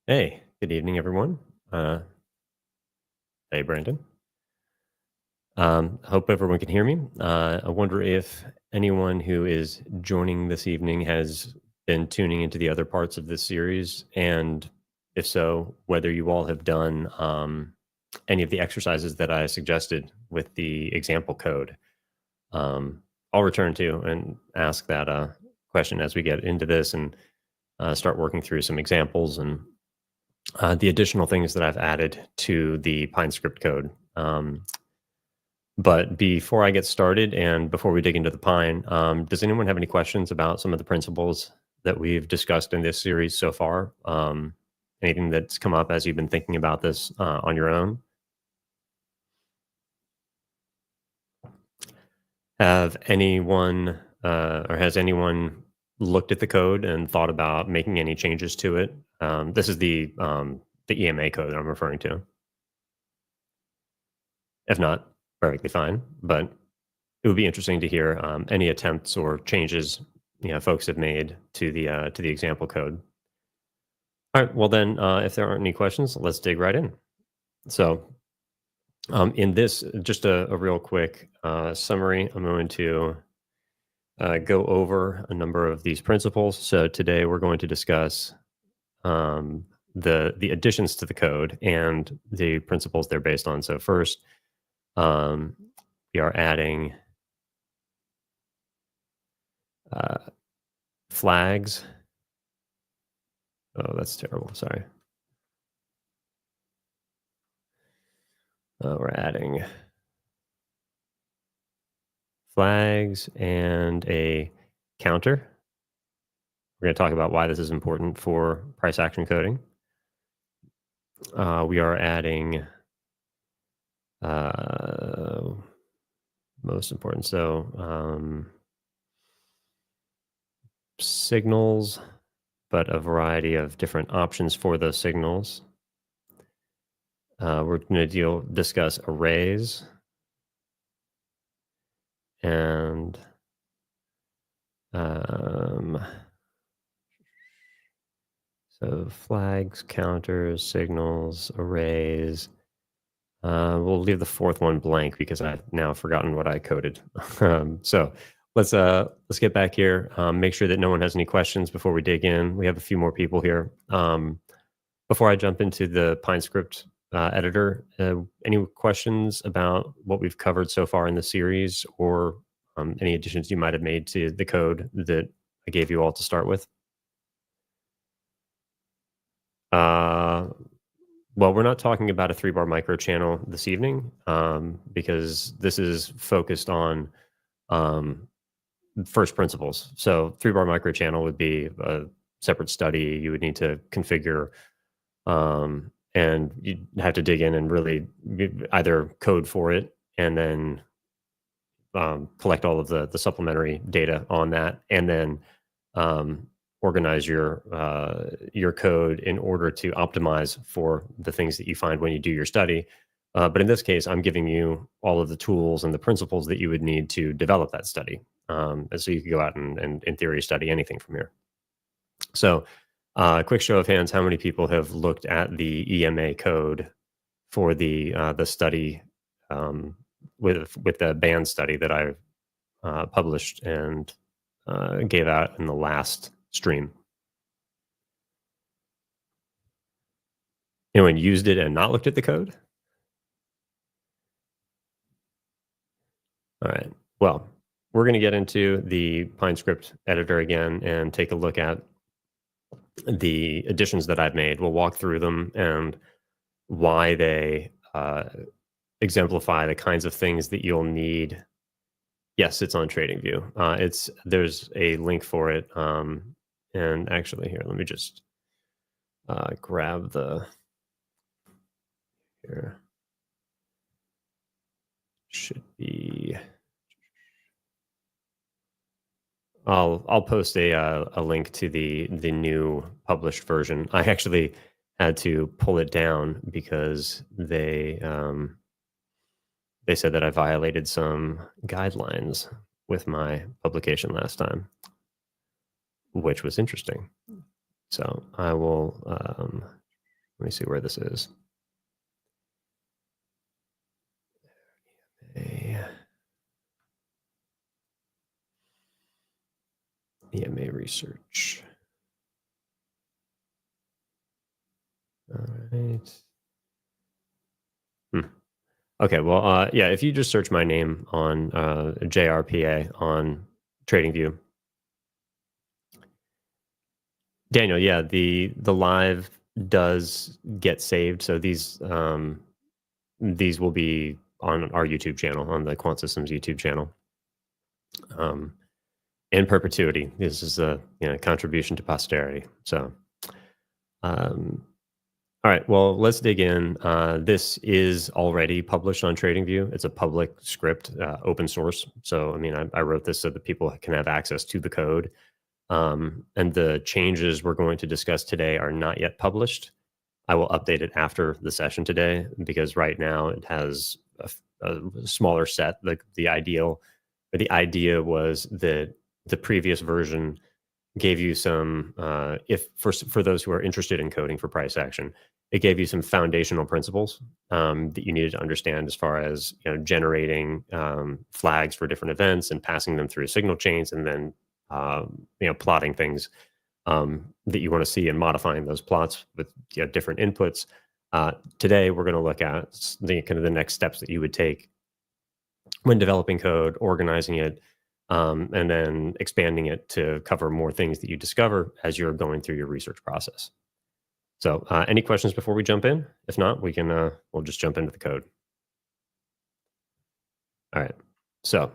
Hey, good evening, everyone. Hey, Brandon. Hope everyone can hear me. I wonder if anyone who is joining this evening has been tuning into the other parts of this series, and if so, whether you all have done any of the exercises that I suggested with the example code. I'll return to and ask that question as we get into this and start working through some examples and the additional things that I've added to the Pine script code. But before I get started and before we dig into the Pine, does anyone have any questions about some of the principles that we've discussed in this series so far? Anything that's come up as you've been thinking about this on your own? Have anyone or has anyone looked at the code and thought about making any changes to it? This is the EMA code that I'm referring to. If not, perfectly fine. But it would be interesting to hear any attempts or changes folks have made to the example code. All right. Well, then, if there aren't any questions, let's dig right in. So, in this, just a real quick summary, I'm going to go over a number of these principles. So today we're going to discuss the additions to the code and the principles they're based on. So first, um, we are adding uh, flags. Oh, that's terrible. Sorry. We're adding flags and a counter. We're going to talk about why this is important for price action coding. We are adding uh, most important. So signals, but a variety of different options for those signals. We're going to discuss arrays and so flags, counters, signals, arrays. We'll leave the fourth one blank because I've now forgotten what I coded. So let's get back here. Make sure that no one has any questions before we dig in. We have a few more people here. Before I jump into the Pine script editor, any questions about what we've covered so far in the series, or any additions you might have made to the code that I gave you all to start with? Uh, well, we're not talking about a 3-bar micro channel this evening because this is focused on um, first principles. So 3-bar micro channel would be a separate study. You would need to configure and you'd have to dig in and really either code for it and then collect all of the supplementary data on that, and then um, organize your code in order to optimize for the things that you find when you do your study. But in this case, I'm giving you all of the tools and the principles that you would need to develop that study. And so you could go out and in theory, study anything from here. So, quick show of hands, how many people have looked at the EMA code for the study um, with the band study that I published and gave out in the last stream? Anyone used it and not looked at the code? All right. Well, we're going to get into the Pine script editor again and take a look at the additions that I've made. We'll walk through them and why they exemplify the kinds of things that you'll need. Yes, it's on TradingView. There's a link for it. And actually, here, let me just grab the here. Should be. I'll post a link to the new published version. I actually had to pull it down because they said that I violated some guidelines with my publication last time, which was interesting. So I will Let me see where this is. EMA research. All right. Okay, well, yeah, if you just search my name on JRPA on TradingView, Daniel, yeah, the live does get saved, so these will be on our YouTube channel, on the Quant Systems YouTube channel, um, in perpetuity. This is a contribution to posterity. So, um, all right, well, let's dig in. This is already published on TradingView. It's a public script, open source. So, I mean, I wrote this so that people can have access to the code. And the changes we're going to discuss today are not yet published. I will update it after the session today because right now it has a smaller set. The idea was that the previous version gave you some, if for those who are interested in coding for price action, it gave you some foundational principles that you needed to understand as far as generating flags for different events and passing them through signal chains, and then plotting things that you want to see and modifying those plots with different inputs. Today, we're going to look at the kind of the next steps that you would take when developing code, organizing it, and then expanding it to cover more things that you discover as you're going through your research process. So, any questions before we jump in? If not, we'll just jump into the code. All right. So,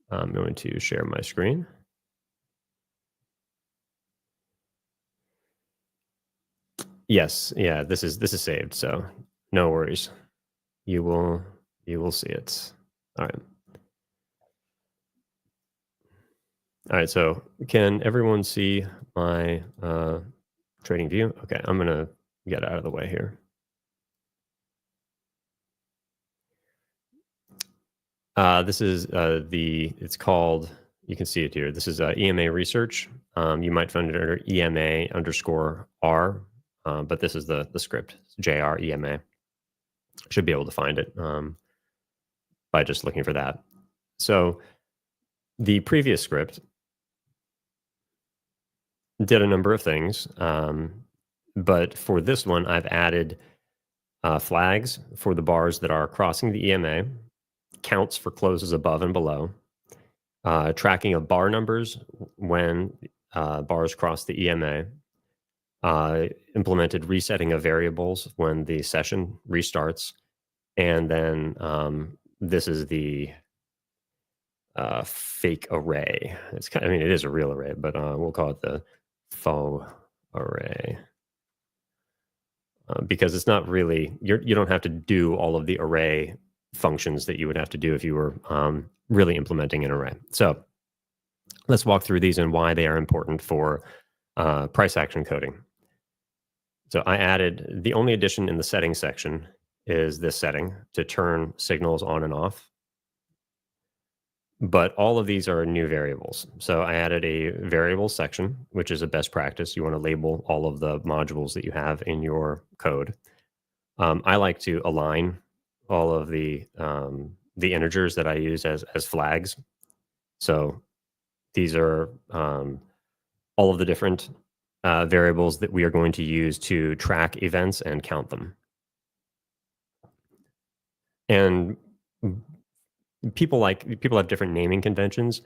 I'm going to share my screen. Yes, yeah, this is saved, so no worries. You will see it. All right. All right, so can everyone see my trading view? Okay, I'm gonna get out of the way here. This is it's called, you can see it here. This is EMA research. You might find it under EMA_R, but this is the script, JR EMA. Should be able to find it by just looking for that. So the previous script did a number of things, but for this one, I've added flags for the bars that are crossing the EMA, counts for closes above and below, tracking of bar numbers when bars cross the EMA, implemented resetting of variables when the session restarts, and then this is the fake array. It's kind of, I mean, it is a real array, but we'll call it the faux array. Because it's not really, you don't have to do all of the array functions that you would have to do if you were really implementing an array. So let's walk through these and why they are important for price action coding. So I added, the only addition in the settings section is this setting to turn signals on and off. But all of these are new variables. So I added a variable section, which is a best practice. You want to label all of the modules that you have in your code. I like to align all of the integers that I use as flags. So these are all of the different variables that we are going to use to track events and count them. And people have different naming conventions.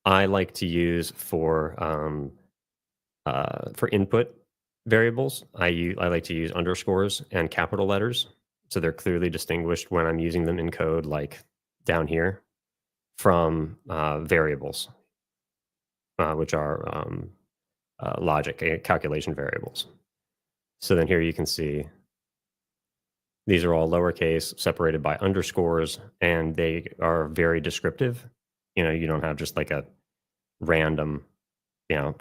I like to use for input variables. I like to use underscores and capital letters, so they're clearly distinguished when I'm using them in code, like down here, from variables, which are logic calculation variables. So then here you can see these are all lowercase, separated by underscores, and they are very descriptive. You don't have just like a random,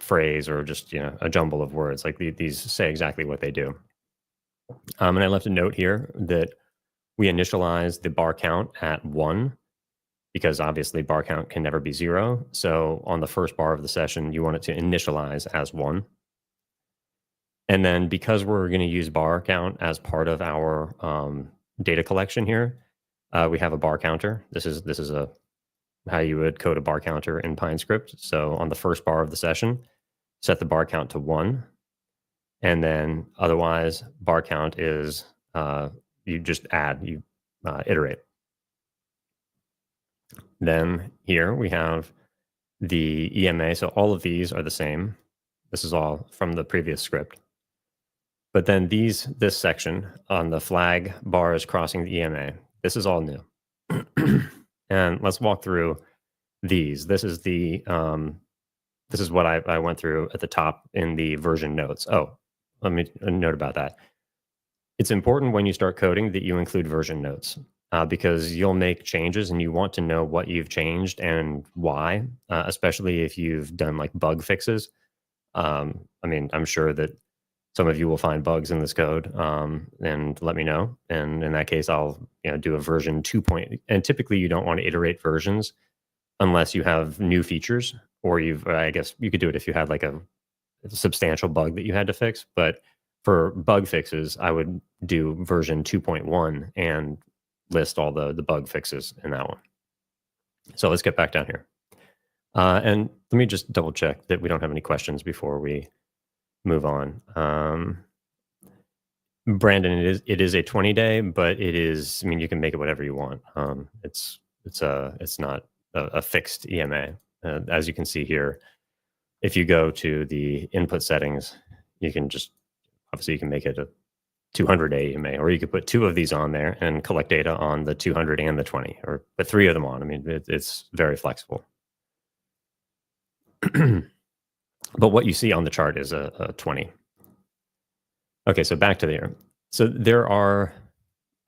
phrase or just, a jumble of words. Like these say exactly what they do. And I left a note here that we initialize the bar count at 1 because obviously bar count can never be 0. So on the first bar of the session, you want it to initialize as 1. And then because we're going to use bar count as part of our data collection here, we have a bar counter. This is a how you would code a bar counter in PineScript. So on the first bar of the session, set the bar count to 1. And then otherwise, bar count is you just add, you iterate. Then here we have the EMA. So all of these are the same. This is all from the previous script. But then this section on the flag bars crossing the EMA, this is all new. And let's walk through these. This is what I went through at the top in the version notes. Oh, let me a note about that. It's important when you start coding that you include version notes because you'll make changes and you want to know what you've changed and why, especially if you've done like bug fixes. I mean, I'm sure that some of you will find bugs in this code and let me know. And in that case, I'll do a version 2 point. And typically, you don't want to iterate versions unless you have new features, or I guess you could do it if you had like a substantial bug that you had to fix. But for bug fixes, I would do version 2.1 and list all the bug fixes in that one. So let's get back down here. And let me just double check that we don't have any questions before we move on. Brandon, it is a 20-day, but it is, I mean, you can make it whatever you want. It's not a fixed EMA. As you can see here, if you go to the input settings, you can just, obviously you can make it a 200-day EMA, or you could put 2 of these on there and collect data on the 200 and the 20, or put 3 of them on. I mean, it's very flexible. But what you see on the chart is a 20. Okay, so back to there. So there are,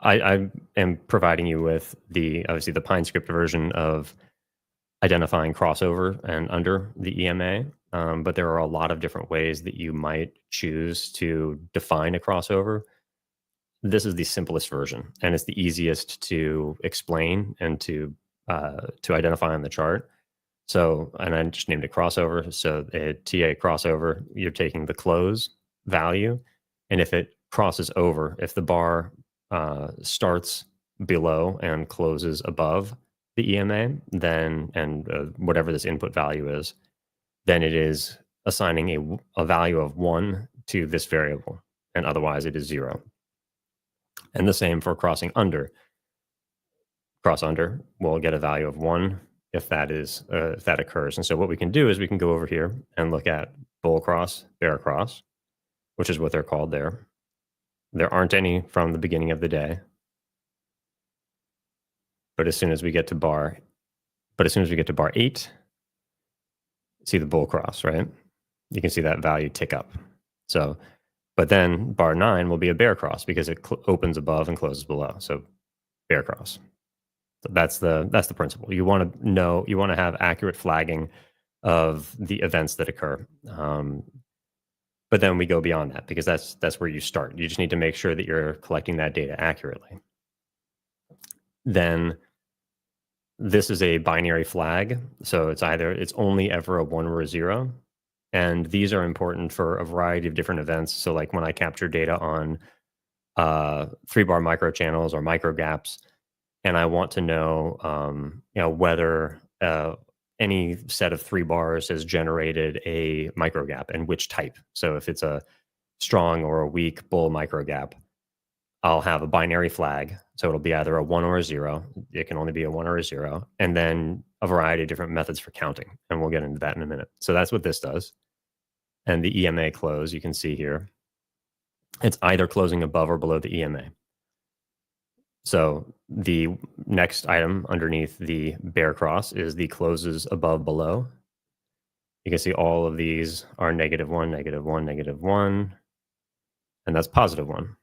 I am providing you with obviously the PineScript version of identifying crossover and under the EMA, but there are a lot of different ways that you might choose to define a crossover. This is the simplest version, and it's the easiest to explain and to identify on the chart. So, and I just named it crossover. So a TA crossover, you're taking the close value, and if it crosses over, if the bar starts below and closes above the EMA, then, and whatever this input value is, then it is assigning a value of 1 to this variable, and otherwise it is 0. And the same for crossing under. Cross under, we'll get a value of 1 if that occurs. And so what we can do is we can go over here and look at bull cross, bear cross, which is what they're called there. There aren't any from the beginning of the day. But as soon as we get to bar 8, see the bull cross, right? You can see that value tick up. So, but then bar 9 will be a bear cross because it opens above and closes below. So bear cross. So that's the principle. You want to have accurate flagging of the events that occur. But then we go beyond that because that's where you start. You just need to make sure that you're collecting that data accurately. Then this is a binary flag. So it's only ever a 1 or a 0. And these are important for a variety of different events. So like when I capture data on 3-bar microchannels or microgaps, and I want to know, whether any set of 3 bars has generated a microgap and which type. So if it's a strong or a weak bull microgap, I'll have a binary flag. So it'll be either a 1 or a 0. It can only be a 1 or a 0. And then a variety of different methods for counting. And we'll get into that in a minute. So that's what this does. And the EMA close, you can see here, it's either closing above or below the EMA. So the next item underneath the bear cross is the closes above below. You can see all of these are -1, -1, -1, and that's +1.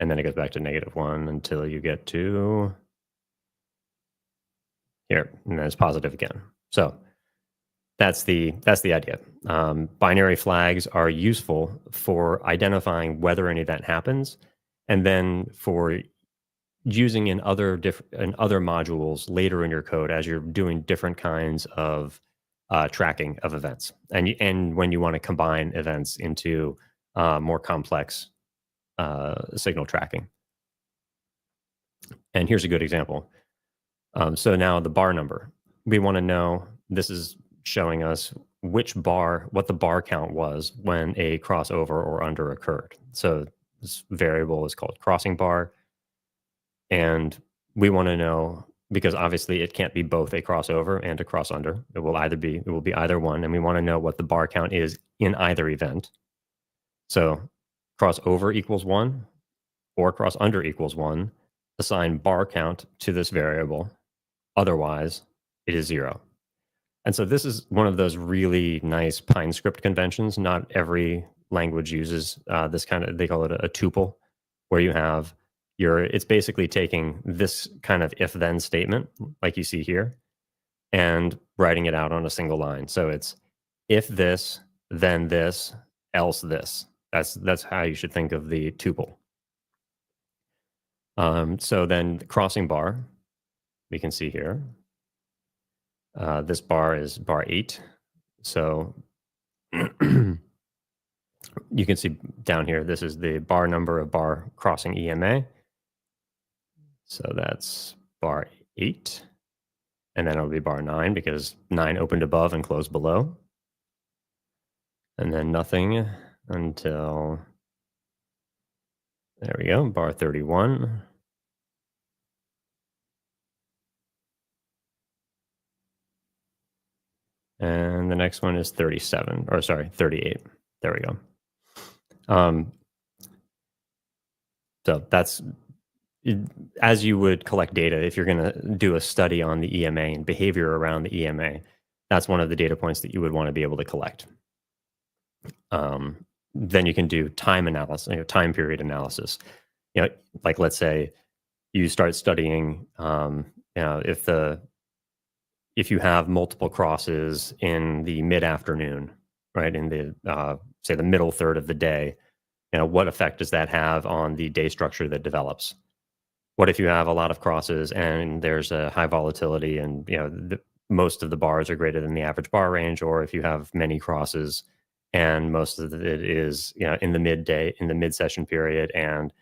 And then it goes back to -1 until you get to here, and then it's positive again. So that's the idea. Binary flags are useful for identifying whether an event happens, and then for using in other modules later in your code as you're doing different kinds of tracking of events, and when you want to combine events into more complex signal tracking. And here's a good example. So now the bar number, we want to know, this is showing us what the bar count was when a crossover or under occurred. So this variable is called crossing bar. And we want to know, because obviously it can't be both a crossover and a cross under. It will be either one. And we want to know what the bar count is in either event. So crossover equals 1 or cross under equals 1. Assign bar count to this variable. Otherwise, it is 0. And so this is one of those really nice Pine script conventions. Not every language uses this kind of, they call it a tuple, where you have it's basically taking this kind of if then statement, like you see here, and writing it out on a single line. So it's if this, then this, else this. That's how you should think of the tuple. So then the crossing bar, we can see here. This bar is bar 8. So you can see down here, this is the bar number of bar crossing EMA. So that's bar 8. And then it'll be bar 9 because 9 opened above and closed below. And then nothing until, there we go, bar 31. And the next one is 37, or sorry, 38. There we go. So that's, as you would collect data, if you're going to do a study on the EMA and behavior around the EMA, that's one of the data points that you would want to be able to collect. Then you can do time analysis, time period analysis. Like let's say you start studying, if you have multiple crosses in the mid-afternoon, right, in the say the middle third of the day, what effect does that have on the day structure that develops? What if you have a lot of crosses and there's a high volatility and most of the bars are greater than the average bar range, or if you have many crosses and most of it is in the mid-session period and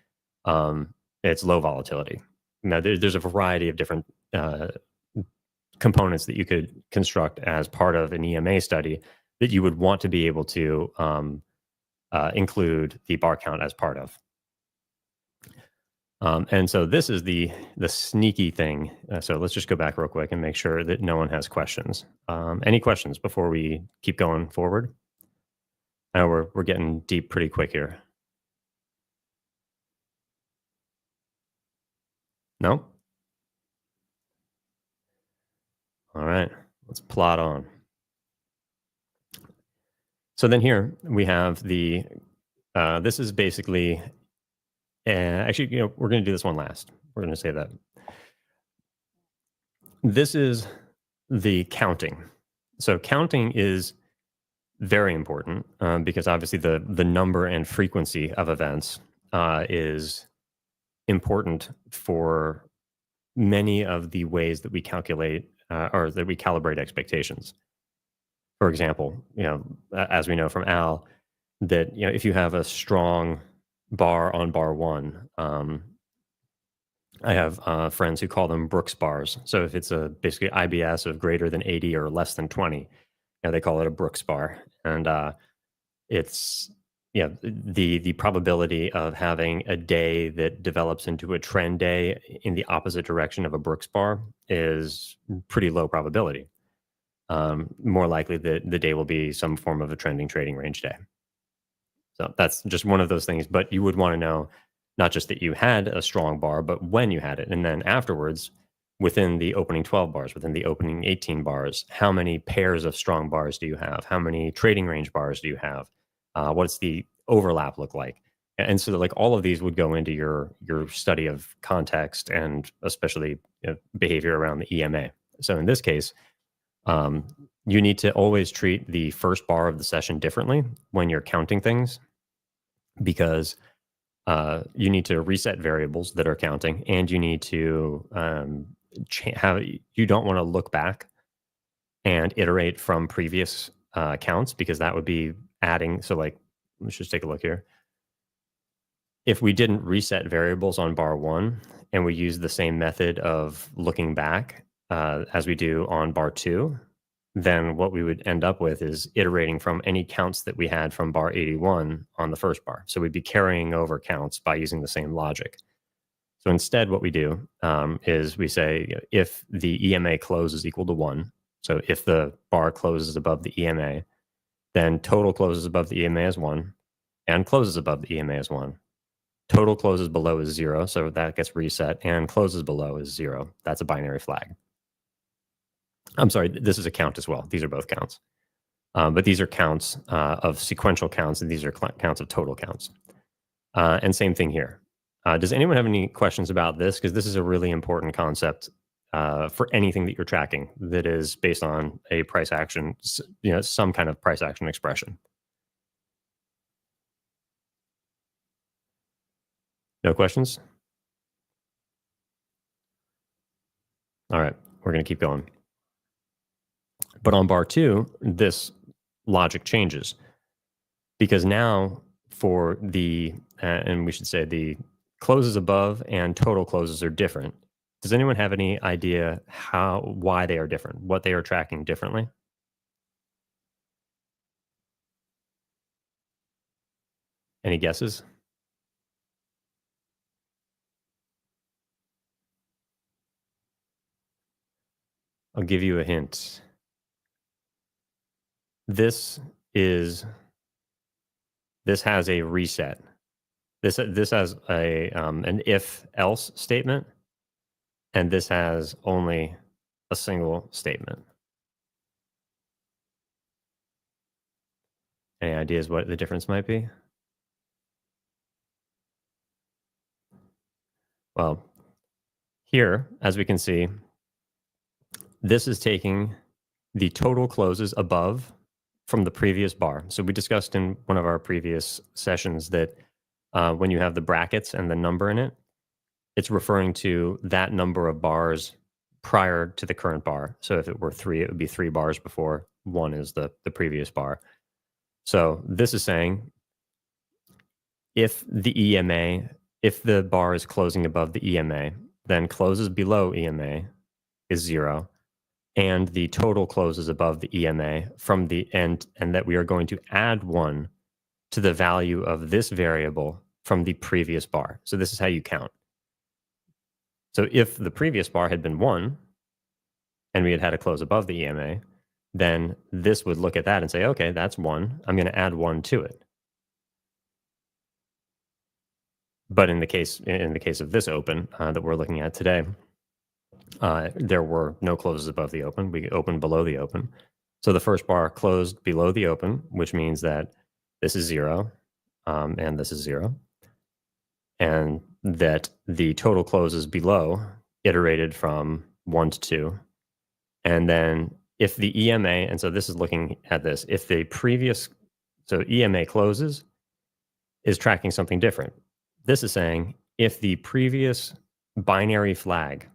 it's low volatility. Now there's a variety of different components that you could construct as part of an EMA study that you would want to be able to include the bar count as part of. And so this is the sneaky thing. So let's just go back real quick and make sure that no one has questions. Any questions before we keep going forward? I know we're getting deep pretty quick here. No? All right, let's plot on. So then here we have this is basically, actually, we're going to do this one last. We're going to say that. This is the counting. So counting is very important because obviously the number and frequency of events is important for many of the ways that we calculate or that we calibrate expectations. For example, as we know from Al, that if you have a strong bar on bar 1, I have friends who call them Brooks bars. So if it's basically IBS of greater than 80 or less than 20, they call it a Brooks bar, and it's the probability of having a day that develops into a trend day in the opposite direction of a Brooks bar is pretty low probability. More likely that the day will be some form of a trending trading range day. So that's just one of those things. But you would want to know not just that you had a strong bar, but when you had it, and then afterwards, within the opening 12 bars, within the opening 18 bars, how many pairs of strong bars do you have? How many trading range bars do you have? What's the overlap look like? And so like all of these would go into your study of context and especially behavior around the EMA. So in this case, you need to always treat the first bar of the session differently when you're counting things, because you need to reset variables that are counting, and you need to you don't want to look back and iterate from previous counts, because that would be adding. So like let's just take a look here. If we didn't reset variables on bar 1 and we use the same method of looking back as we do on bar 2, then what we would end up with is iterating from any counts that we had from bar 81 on the first bar. So we'd be carrying over counts by using the same logic. So instead, what we do is we say if the EMA close is equal to 1, so if the bar closes above the EMA, then total closes above the EMA as 1 and closes above the EMA as 1. Total closes below is 0, so that gets reset, and closes below is 0. That's a binary flag. I'm sorry, this is a count as well. These are both counts. But these are counts of sequential counts, and these are counts of total counts. And same thing here. Does anyone have any questions about this? Because this is a really important concept for anything that you're tracking that is based on a price action, some kind of price action expression. No questions? All right, we're going to keep going. But on bar 2, this logic changes because now for the, and we should say the closes above and total closes are different. Does anyone have any idea why they are different, what they are tracking differently? Any guesses? I'll give you a hint. This has a reset. This has a an if-else statement, and this has only a single statement. Any ideas what the difference might be? Well, here, as we can see, this is taking the total closes above from the previous bar. So we discussed in one of our previous sessions that when you have the brackets and the number in it, it's referring to that number of bars prior to the current bar. So if it were 3, it would be 3 bars before 1 is the previous bar. So this is saying if the bar is closing above the EMA, then closes below EMA is 0. And the total closes above the EMA from the end, and that we are going to add 1 to the value of this variable from the previous bar. So this is how you count. So if the previous bar had been 1, and we had had a close above the EMA, then this would look at that and say, okay, that's 1. I'm going to add 1 to it. But in the case of this open that we're looking at today, there were no closes above the open. We opened below the open. So the first bar closed below the open, which means that this is 0 and this is 0. And that the total closes below iterated from 1 to 2. And then if the EMA, and so this is looking at this, if the previous, so EMA closes is tracking something different. This is saying if the previous binary flag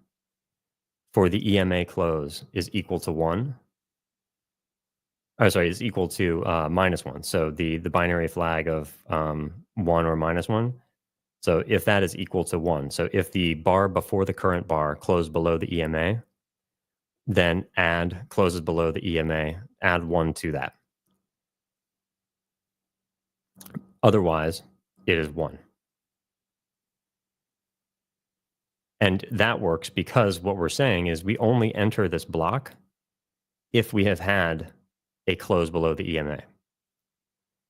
for the EMA close is equal to 1, is equal to -1. So the binary flag of 1 or -1. So if that is equal to 1, so if the bar before the current bar closed below the EMA, then add closes below the EMA, add 1 to that. Otherwise, it is 1. And that works because what we're saying is we only enter this block if we have had a close below the EMA.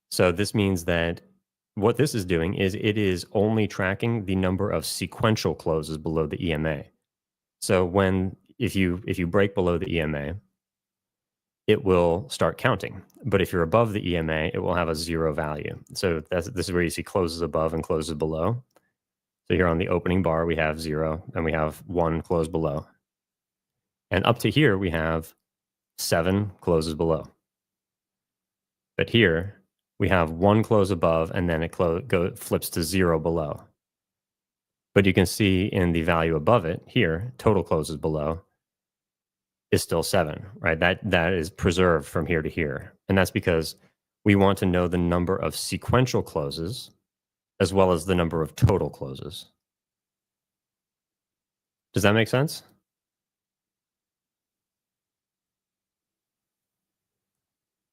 So this means that what this is doing is it is only tracking the number of sequential closes below the EMA. So if you break below the EMA, it will start counting. But if you're above the EMA, it will have a 0 value. So this is where you see closes above and closes below. So here on the opening bar, we have 0 and we have 1 close below. And up to here, we have 7 closes below. But here, we have 1 close above and then it flips to 0 below. But you can see in the value above it here, total closes below is still 7, right? That is preserved from here to here. And that's because We want to know the number of sequential closes as well as the number of total closes. Does that make sense?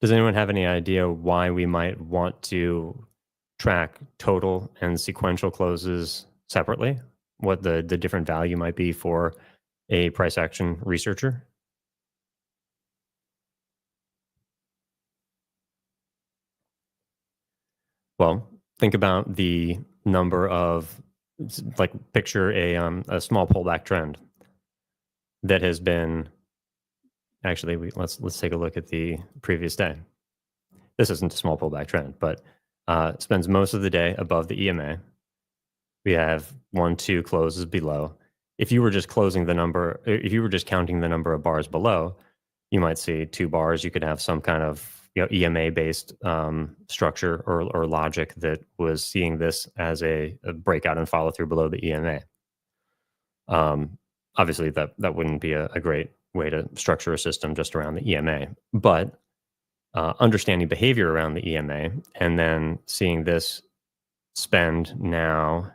Does anyone have any idea why we might want to track total and sequential closes separately? What the different value might be for a price action researcher? Well, think about the number of like picture a small pullback trend that has been actually let's take a look at the previous day. This isn't a small pullback trend, but spends most of the day above the EMA. We have 1, 2 closes below. If you were just closing the number, if you were just counting the number of bars below, you might see 2 bars. You could have some kind of EMA based structure or logic that was seeing this as a breakout and follow through below the EMA. Obviously, that wouldn't be a great way to structure a system just around the EMA, but understanding behavior around the EMA and then seeing this spend now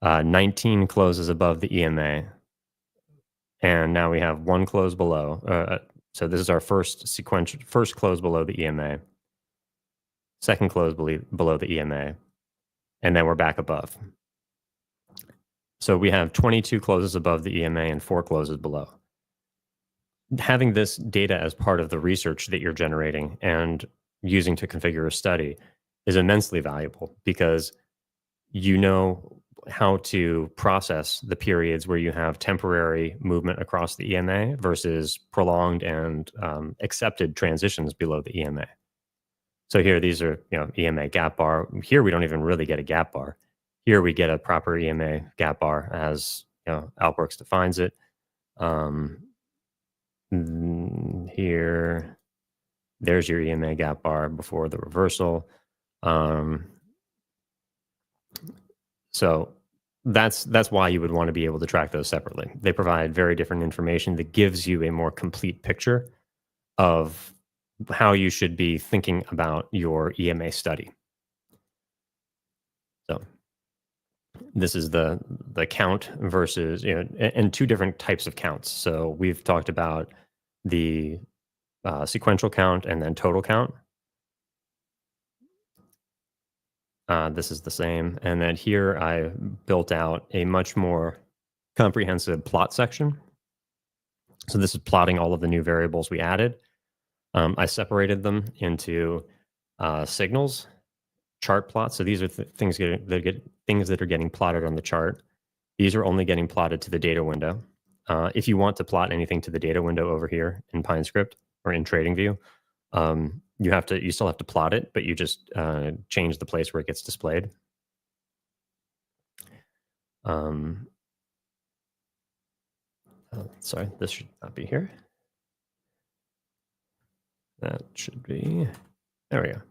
19 closes above the EMA, and now we have 1 close below. So this is our first close below the EMA, second close below the EMA, and then we're back above. So we have 22 closes above the EMA and 4 closes below. Having this data as part of the research that you're generating and using to configure a study is immensely valuable because you know how to process the periods where you have temporary movement across the EMA versus prolonged and accepted transitions below the EMA. So here, these are EMA gap bar. Here, we don't even really get a gap bar. Here, we get a proper EMA gap bar as Alberts defines it. Here, there's your EMA gap bar before the reversal. So that's why you would want to be able to track those separately. They provide very different information that gives you a more complete picture of how you should be thinking about your EMA study. So this is the count versus and 2 different types of counts. So we've talked about the sequential count and then total count. This is the same. And then here I built out a much more comprehensive plot section. So this is plotting all of the new variables we added. I separated them into signals, chart plots. So these are things that are getting plotted on the chart. These are only getting plotted to the data window. If you want to plot anything to the data window over here in PineScript or in TradingView, you still have to plot it, but you just change the place where it gets displayed. Sorry, this should not be here. That should be, there we go.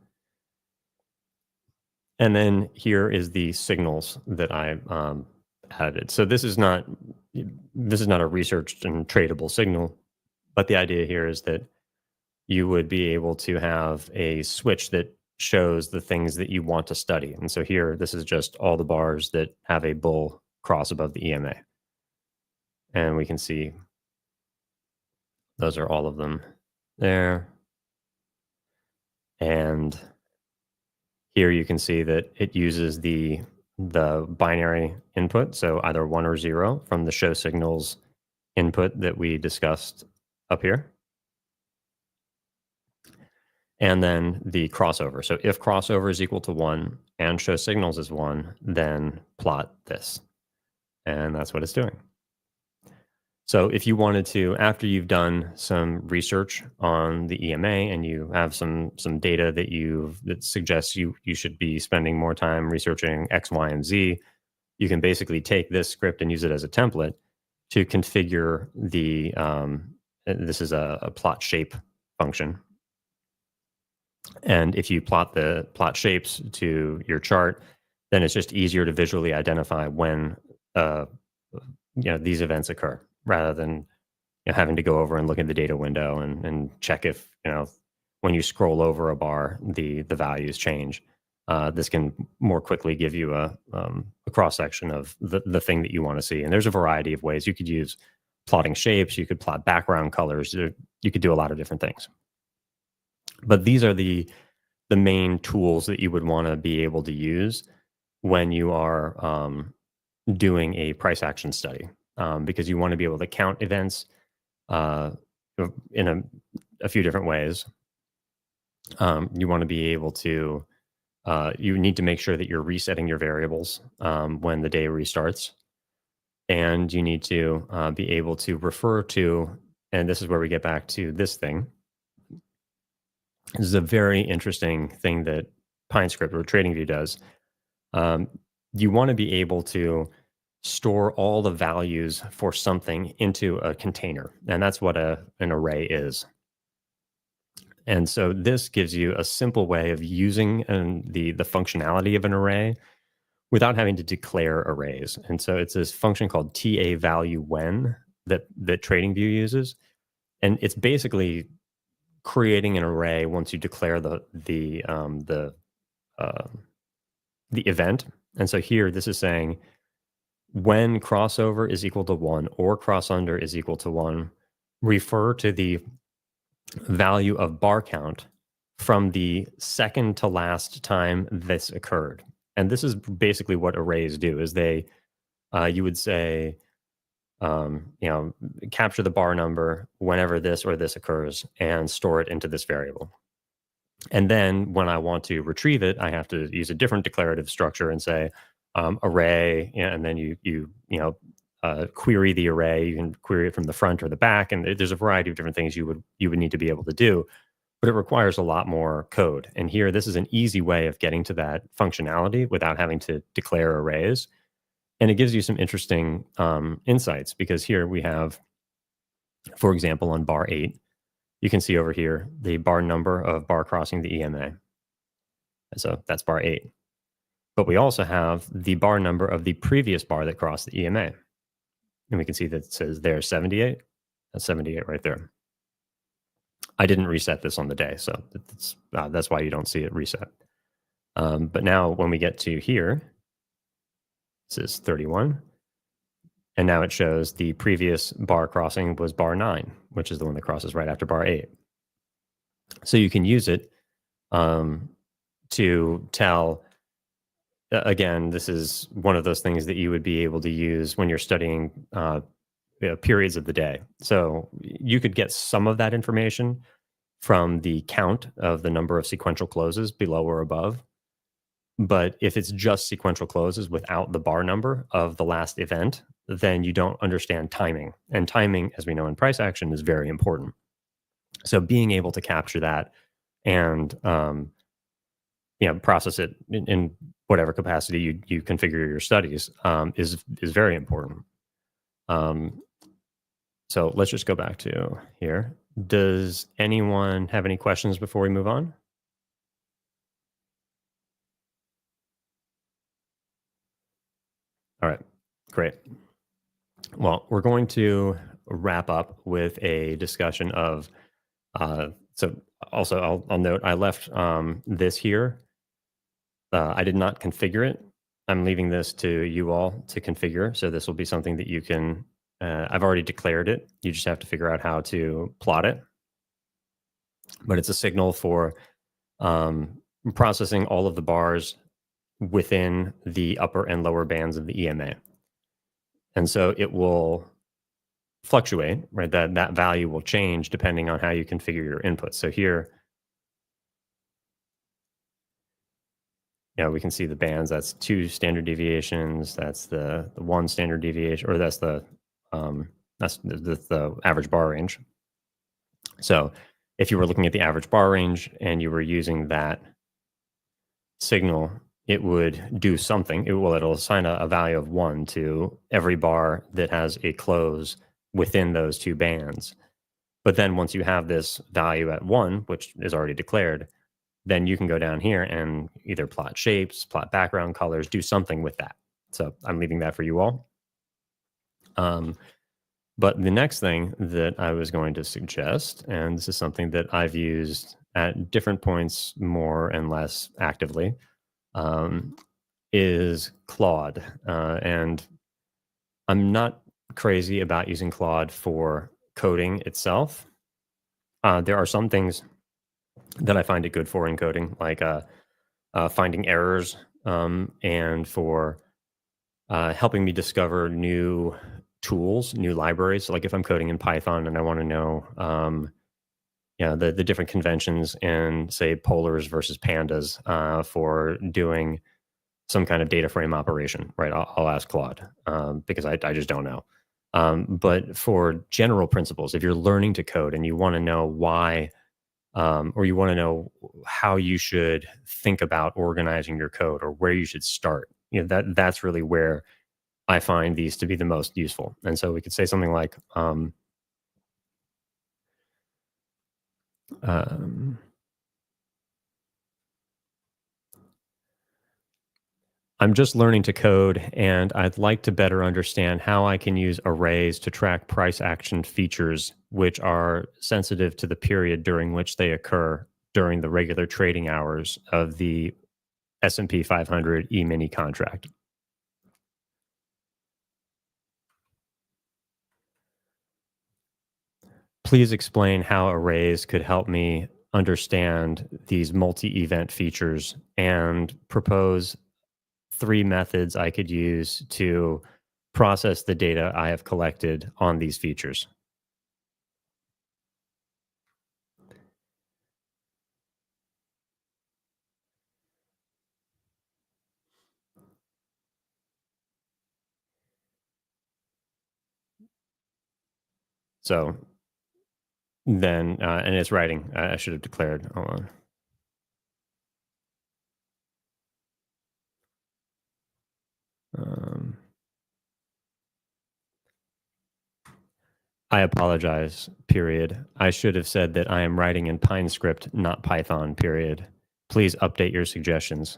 And then here is the signals that I added. So this is not a researched and tradable signal, but the idea here is that you would be able to have a switch that shows the things that you want to study. And so here, this is just all the bars that have a bull cross above the EMA. And we can see those are all of them there. And here you can see that it uses the binary input, so either 1 or 0 from the show signals input that we discussed up here. And then the crossover. So if crossover is equal to 1 and show signals is 1, then plot this. And that's what it's doing. So if you wanted to, after you've done some research on the EMA and you have some data that suggests you should be spending more time researching X, Y, and Z, you can basically take this script and use it as a template to configure the, this is a plot shape function. And if you plot the plot shapes to your chart, then it's just easier to visually identify when these events occur, rather than having to go over and look at the data window and check if when you scroll over a bar, the values change. This can more quickly give you a cross section of the thing that you want to see. And there's a variety of ways you could use plotting shapes. You could plot background colors. You could do a lot of different things. But these are the main tools that you would want to be able to use when you are doing a price action study, because you want to be able to count events uh, in a few different ways. You want to be able to you need to make sure that you're resetting your variables when the day restarts, and you need to be able to refer to, and this is where we get back to this thing. This is a very interesting thing that PineScript or TradingView does. Um, you want to be able to store all the values for something into a container, and that's what an array is. And so this gives you a simple way of using the functionality of an array without having to declare arrays. And so it's this function called TA value when that TradingView uses, and it's basically creating an array once you declare the event. And so here, this is saying when crossover is equal to 1 or cross under is equal to 1, refer to the value of bar count from the second to last time this occurred. And this is basically what arrays do, is they, you would say, capture the bar number whenever this or this occurs and store it into this variable. And then when I want to retrieve it, I have to use a different declarative structure and say array, and then you query the array. You can query it from the front or the back, and there's a variety of different things you would need to be able to do, but it requires a lot more code. And here, this is an easy way of getting to that functionality without having to declare arrays. And it gives you some interesting insights, because here we have, for example, on bar 8, you can see over here the bar number of bar crossing the EMA. And so that's bar 8. But we also have the bar number of the previous bar that crossed the EMA. And we can see that it says there 78. That's 78 right there. I didn't reset this on the day, so that's why you don't see it reset. But now when we get to here, this is 31. And now it shows the previous bar crossing was bar 9, which is the one that crosses right after bar 8. So you can use it to tell, again, this is one of those things that you would be able to use when you're studying periods of the day. So you could get some of that information from the count of the number of sequential closes below or above. But if it's just sequential closes without the bar number of the last event, then you don't understand timing. And timing, as we know in price action, is very important. So being able to capture that and process it in whatever capacity you configure your studies is very important. So let's just go back to here. Does anyone have any questions before we move on? All right, great. Well, we're going to wrap up with a discussion of, so also I'll note I left this here. I did not configure it. I'm leaving this to you all to configure. So this will be something that you can, I've already declared it. You just have to figure out how to plot it. But it's a signal for processing all of the bars within the upper and lower bands of the EMA. And so it will fluctuate, right? That value will change depending on how you configure your inputs. So here, we can see the bands. That's 2 standard deviations. That's the 1 standard deviation, or that's the average bar range. So if you were looking at the average bar range and you were using that signal, it would do something. It'll assign a value of 1 to every bar that has a close within those 2 bands. But then once you have this value at 1, which is already declared, then you can go down here and either plot shapes, plot background colors, do something with that. So I'm leaving that for you all. But the next thing that I was going to suggest, and this is something that I've used at different points more and less actively um, is Claude. And I'm not crazy about using Claude for coding itself. There are some things that I find it good for in coding, like finding errors and for helping me discover new tools, new libraries. So like if I'm coding in Python and I want to know, the different conventions in say polars versus pandas for doing some kind of data frame operation, right? I'll ask Claude because I just don't know. But for general principles, if you're learning to code and you want to know why, or you want to know how you should think about organizing your code or where you should start, that's really where I find these to be the most useful. And so we could say something like, um, I'm just learning to code and I'd like to better understand how I can use arrays to track price action features, which are sensitive to the period during which they occur during the regular trading hours of the S&P 500 E-mini contract. Please explain how arrays could help me understand these multi-event features and propose three methods I could use to process the data I have collected on these features. So then, and it's writing. I should have declared. Hold on. Um, I apologize. Period. I should have said that I am writing in Pine script, not Python. Period. Please update your suggestions.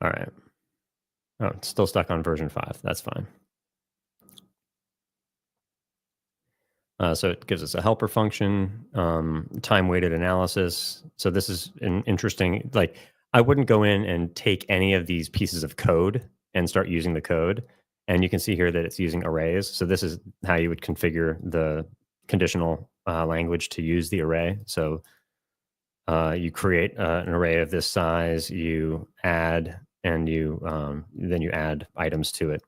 All right. Oh, it's still stuck on version 5. That's fine. So it gives us a helper function, time weighted analysis. So this is an interesting, like, I wouldn't go in and take any of these pieces of code and start using the code. And you can see here that it's using arrays. So this is how you would configure the conditional language to use the array. So you create an array of this size, you add, and you then you add items to it.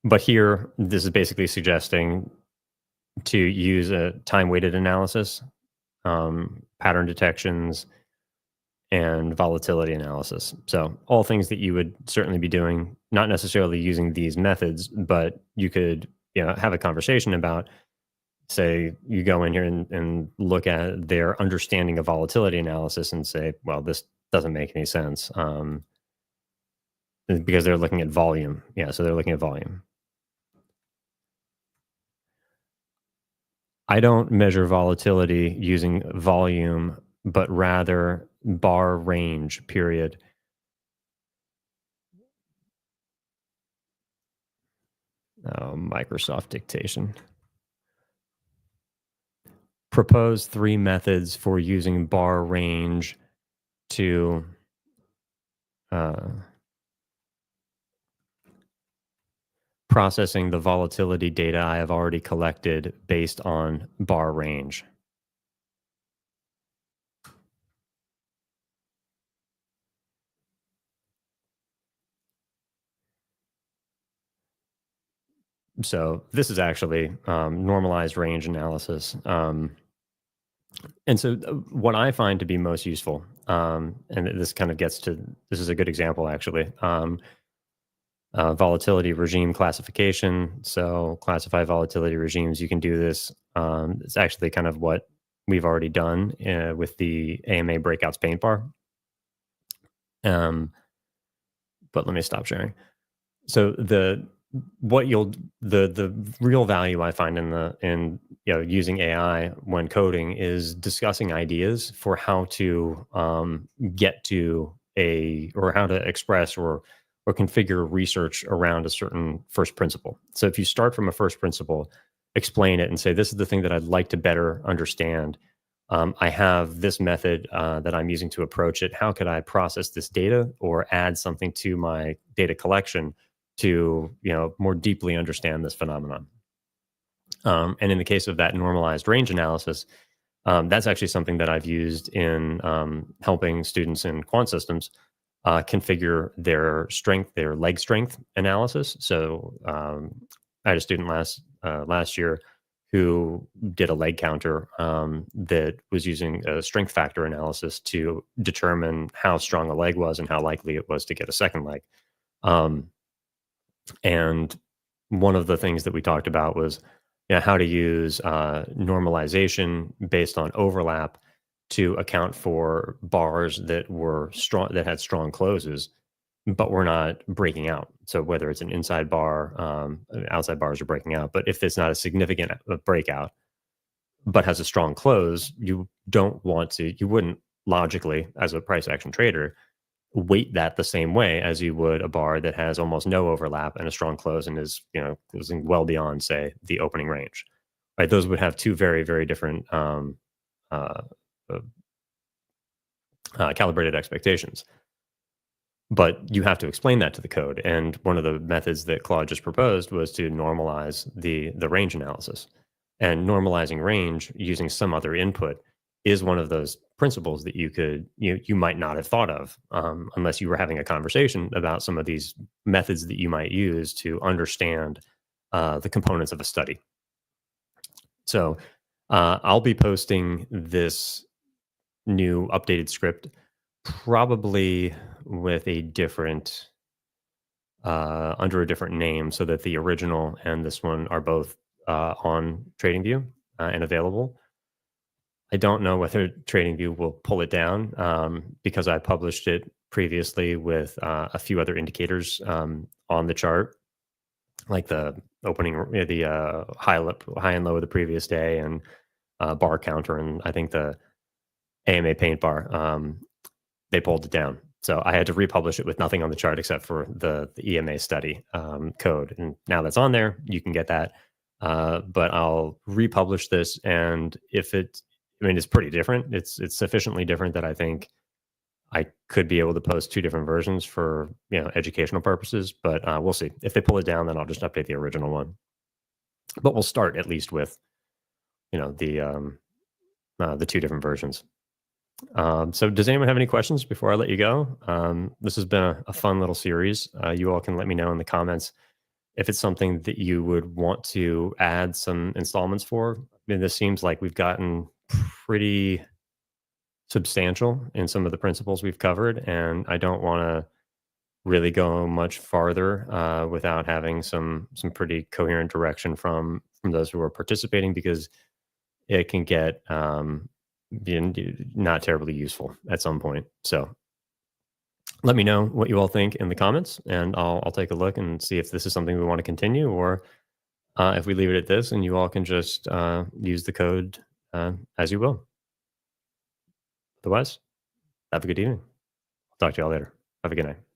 But here, this is basically suggesting to use a time weighted analysis, pattern detections, and volatility analysis. So, all things that you would certainly be doing, not necessarily using these methods, but you could have a conversation about, say, you go in here and look at their understanding of volatility analysis and say, well, this doesn't make any sense because they're looking at volume. Yeah, so they're looking at volume. I don't measure volatility using volume, but rather bar range, period. Microsoft dictation. Propose three methods for using bar range to uh, processing the volatility data I have already collected based on bar range. So this is actually normalized range analysis. And so what I find to be most useful, and this kind of gets to, this is a good example actually, volatility regime classification. So classify volatility regimes. You can do this. It's actually kind of what we've already done with the AMA breakouts paint bar. But let me stop sharing. So what you'll the real value I find in using AI when coding is discussing ideas for how to get to a or how to express or configure research around a certain first principle. So if you start from a first principle, explain it and say this is the thing that I'd like to better understand. I have this method that I'm using to approach it. How could I process this data or add something to my data collection to more deeply understand this phenomenon? And in the case of that normalized range analysis, that's actually something that I've used in helping students in quant systems configure their strength, their leg strength analysis. So I had a student last year who did a leg counter that was using a strength factor analysis to determine how strong a leg was and how likely it was to get a second leg. Um, and one of the things that we talked about was how to use normalization based on overlap to account for bars that were strong, that had strong closes, but were not breaking out. So whether it's an inside bar, outside bars are breaking out, but if it's not a significant breakout, but has a strong close, you wouldn't logically, as a price action trader, weight that the same way as you would a bar that has almost no overlap and a strong close and is closing well beyond, say, the opening range. Right, those would have two very very different uh, uh, calibrated expectations. But you have to explain that to the code. And one of the methods that Claude just proposed was to normalize the range analysis. And normalizing range using some other input is one of those principles that you might not have thought of unless you were having a conversation about some of these methods that you might use to understand the components of a study. So I'll be posting this new updated script probably with a different under a different name so that the original and this one are both on TradingView and available. I don't know whether TradingView will pull it down because I published it previously with a few other indicators on the chart, like the opening, the high and low of the previous day, and bar counter, and I think the AMA paint bar. They pulled it down. So I had to republish it with nothing on the chart except for the EMA study code. And now that's on there, you can get that. But I'll republish this. And it's pretty different. It's sufficiently different that I think I could be able to post two different versions for educational purposes. But we'll see. If they pull it down, then I'll just update the original one. But we'll start at least with the two different versions. So does anyone have any questions before I let you go? This has been a fun little series. You all can let me know in the comments if it's something that you would want to add some installments for. I mean, this seems like we've gotten pretty substantial in some of the principles we've covered, and I don't want to really go much farther without having some pretty coherent direction from those who are participating, because it can get not terribly useful at some point. So let me know what you all think in the comments, and I'll take a look and see if this is something we want to continue, or if we leave it at this, and you all can just use the code as you will. Otherwise, have a good evening. Talk to you all later. Have a good night.